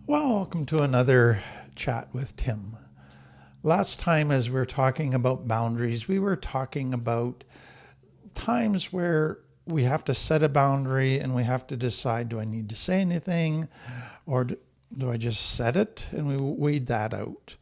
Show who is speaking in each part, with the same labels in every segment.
Speaker 1: Well, welcome to another chat with Tim. Last time, as we were talking about boundaries, we were talking about times where we have to set a boundary and we have to decide, do I need to say anything or do I just set it? And we weighed that out.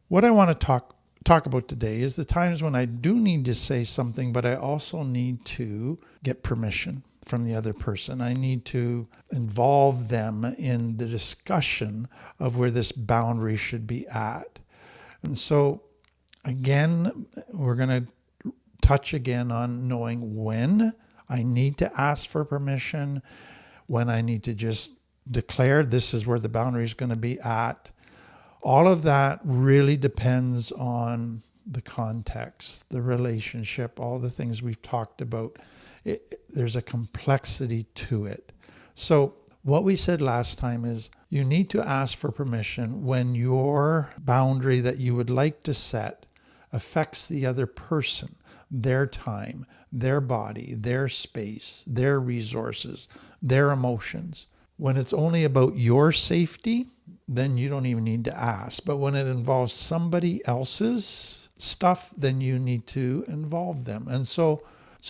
Speaker 1: What I want to talk about today is the times when I do need to say something, but I also need to get permission from the other person. I need to involve them in the discussion of where this boundary should be at. And so, again, we're going to touch again on knowing when I need to ask for permission, when I need to just declare this is where the boundary is going to be at. All of that really depends on the context, the relationship, all the things we've talked about. There's a complexity to it. So what we said last time is you need to ask for permission when your boundary that you would like to set affects the other person, their time, their body, their space, their resources, their emotions. When it's only about your safety, then you don't even need to ask. But when it involves somebody else's stuff, then you need to involve them. And so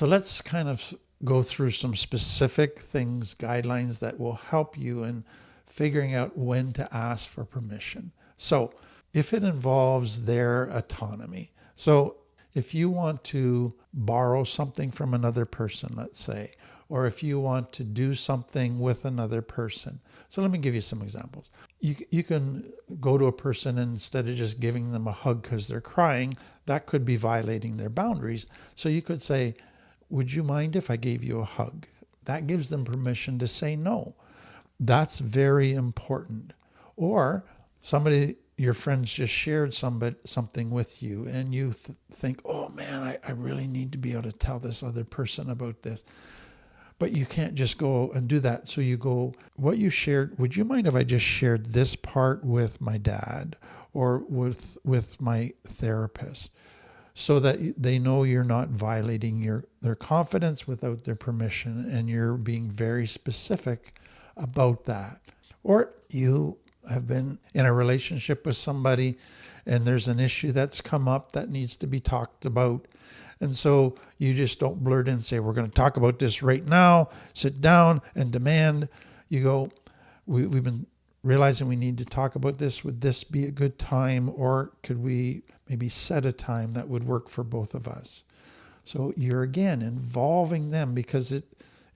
Speaker 1: let's kind of go through some specific things, guidelines that will help you in figuring out when to ask for permission. So if it involves their autonomy, so if you want to borrow something from another person, let's say, or if you want to do something with another person. So let me give you some examples. You can go to a person and instead of just giving them a hug because they're crying, that could be violating their boundaries. So you could say, would you mind if I gave you a hug? That gives them permission to say no. That's very important. Or somebody, your friends just shared something with you and you think, oh man, I really need to be able to tell this other person about this. But you can't just go and do that. So you go, what you shared, would you mind if I just shared this part with my dad or with my therapist? So that they know you're not violating their confidence without their permission and you're being very specific about that. Or you have been in a relationship with somebody and there's an issue that's come up that needs to be talked about. And so you just don't blurt in and say, we're going to talk about this right now, sit down and demand. You go, we've been realizing we need to talk about this. Would this be a good time? Or could we maybe set a time that would work for both of us? So you're again involving them because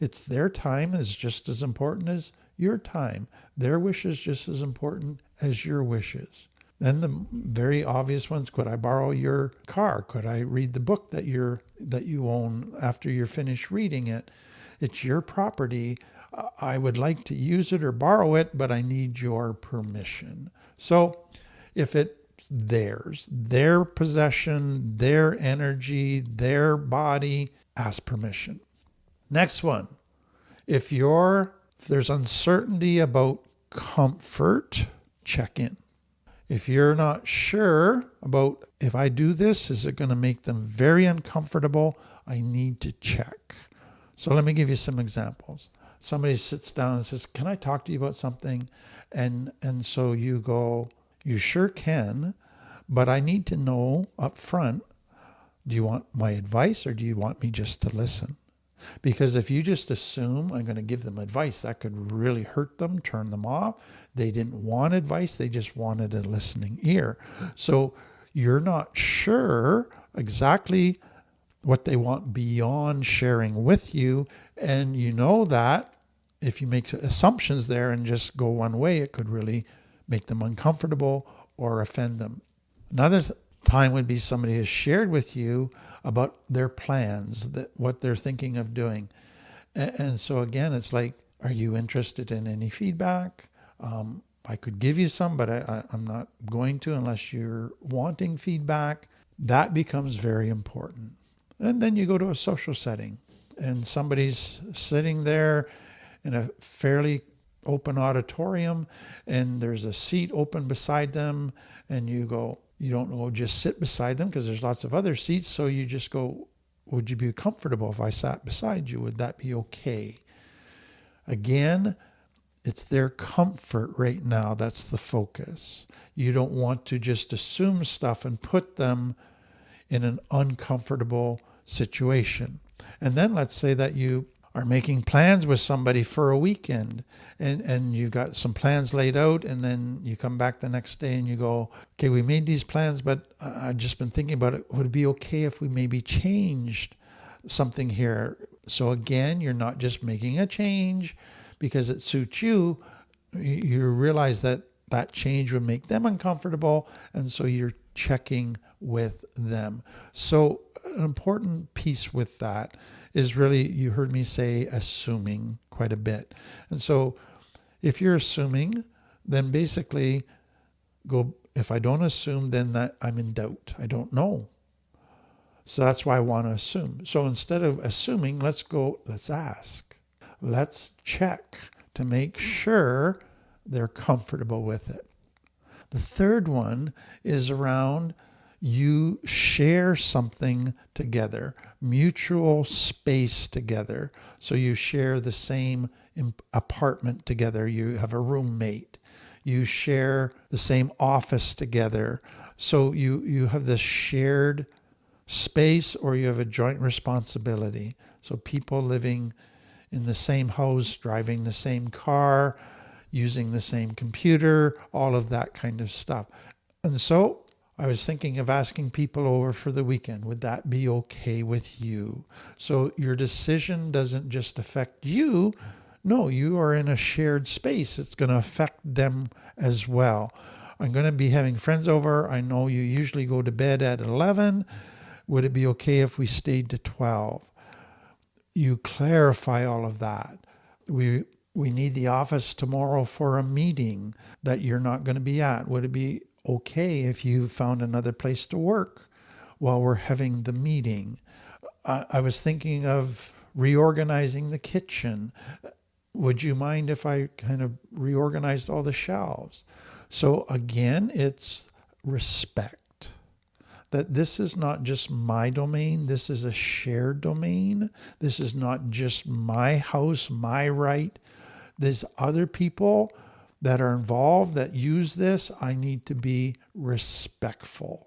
Speaker 1: it's their time is just as important as your time. Their wish is just as important as your wishes. Then the very obvious ones, could I borrow your car? Could I read the book that you own after you're finished reading it? It's your property. I would like to use it or borrow it, but I need your permission. So if it's theirs, their possession, their energy, their body, ask permission. Next one, if there's uncertainty about comfort, check in. If you're not sure about if I do this, is it going to make them very uncomfortable? I need to check. So let me give you some examples. Somebody sits down and says, can I talk to you about something? And so you go, you sure can, but I need to know up front, do you want my advice or do you want me just to listen? Because if you just assume I'm going to give them advice, that could really hurt them, turn them off. They didn't want advice. They just wanted a listening ear. So you're not sure exactly what they want beyond sharing with you. And you know that if you make assumptions there and just go one way, it could really make them uncomfortable or offend them. Another time would be somebody has shared with you about their plans, what they're thinking of doing. And so again, it's like, are you interested in any feedback? I could give you some, but I'm not going to unless you're wanting feedback. That becomes very important. And then you go to a social setting and somebody's sitting there in a fairly open auditorium and there's a seat open beside them and you go, you don't know, just sit beside them because there's lots of other seats. So you just go, would you be comfortable if I sat beside you? Would that be okay? Again, It's their comfort right now. That's the focus. You don't want to just assume stuff and put them in an uncomfortable situation. And then let's say that you are making plans with somebody for a weekend, and you've got some plans laid out, and then you come back the next day and you go, okay, we made these plans, but I've just been thinking about it. Would it be okay if we maybe changed something here? So again, you're not just making a change because it suits you. You realize that that change would make them uncomfortable, and so you're checking with them. So an important piece with that is really, you heard me say assuming quite a bit. And so if you're assuming, then basically go, if I don't assume, then that I'm in doubt. I don't know. So that's why I want to assume. So instead of assuming, let's ask. Let's check to make sure they're comfortable with it. The third one is around, you share something together, mutual space together. So you share the same apartment together. You have a roommate. You share the same office together. So you have this shared space, or you have a joint responsibility. So people living in the same house, driving the same car, using the same computer, all of that kind of stuff. And so I was thinking of asking people over for the weekend. Would that be okay with you? So your decision doesn't just affect you. No, you are in a shared space. It's going to affect them as well. I'm going to be having friends over. I know you usually go to bed at 11. Would it be okay if we stayed to 12? You clarify all of that. We need the office tomorrow for a meeting that you're not going to be at. Would it be okay if you found another place to work while we're having the meeting? I was thinking of reorganizing the kitchen. Would you mind if I kind of reorganized all the shelves? So again, it's respect. That this is not just my domain, this is a shared domain. This is not just my house, my right. There's other people that are involved that use this. I need to be respectful.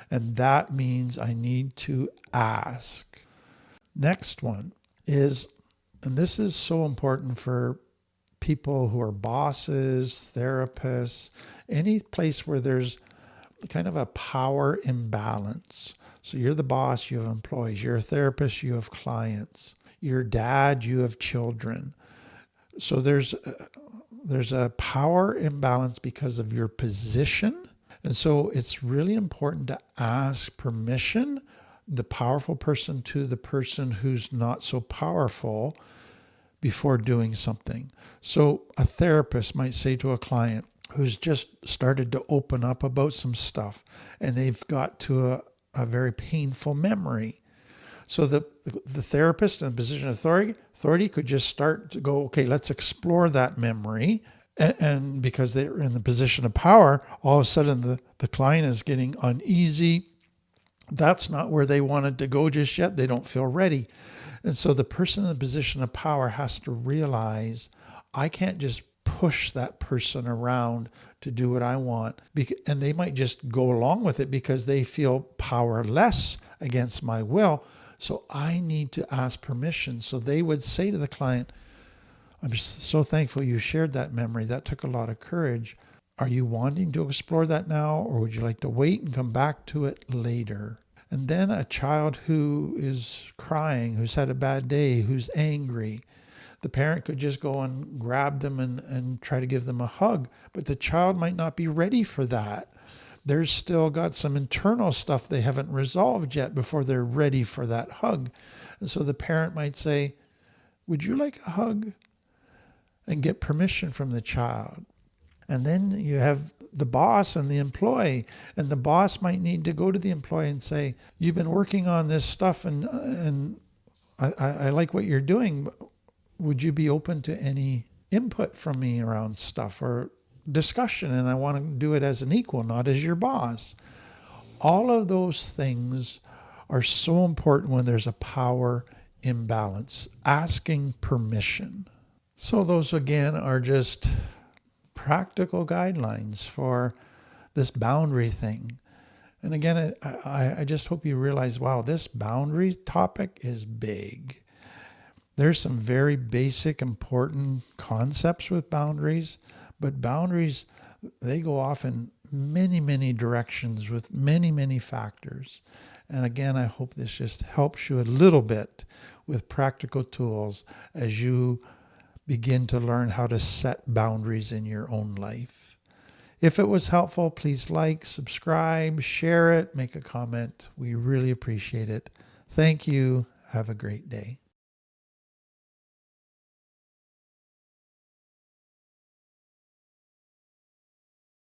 Speaker 1: And that means I need to ask. Next one is, and this is so important for people who are bosses, therapists, any place where there's kind of a power imbalance. So you're the boss, you have employees. You're a therapist, you have clients. You're dad, you have children. So there's a power imbalance because of your position. And so it's really important to ask permission, the powerful person to the person who's not so powerful, before doing something. So a therapist might say to a client who's just started to open up about some stuff, and they've got to a very painful memory. So the therapist in the position of authority could just start to go, okay, let's explore that memory. And because they're in the position of power, all of a sudden the client is getting uneasy. That's not where they wanted to go just yet. They don't feel ready. And so the person in the position of power has to realize, I can't just push that person around to do what I want. And they might just go along with it because they feel powerless against my will. So I need to ask permission. So they would say to the client, I'm so thankful you shared that memory. That took a lot of courage. Are you wanting to explore that now, or would you like to wait and come back to it later? And then a child who is crying, who's had a bad day, who's angry, the parent could just go and grab them and try to give them a hug, but the child might not be ready for that. They're still got some internal stuff they haven't resolved yet before they're ready for that hug. And so the parent might say, would you like a hug? And get permission from the child. And then you have the boss and the employee, and the boss might need to go to the employee and say, you've been working on this stuff and I like what you're doing. Would you be open to any input from me around stuff or discussion? And I want to do it as an equal, not as your boss. All of those things are so important when there's a power imbalance. Asking permission. So those again are just practical guidelines for this boundary thing. And again, I just hope you realize, wow, this boundary topic is big. There's some very basic, important concepts with boundaries, but boundaries, they go off in many, many directions with many, many factors. And again, I hope this just helps you a little bit with practical tools as you begin to learn how to set boundaries in your own life. If it was helpful, please like, subscribe, share it, make a comment. We really appreciate it. Thank you. Have a great day.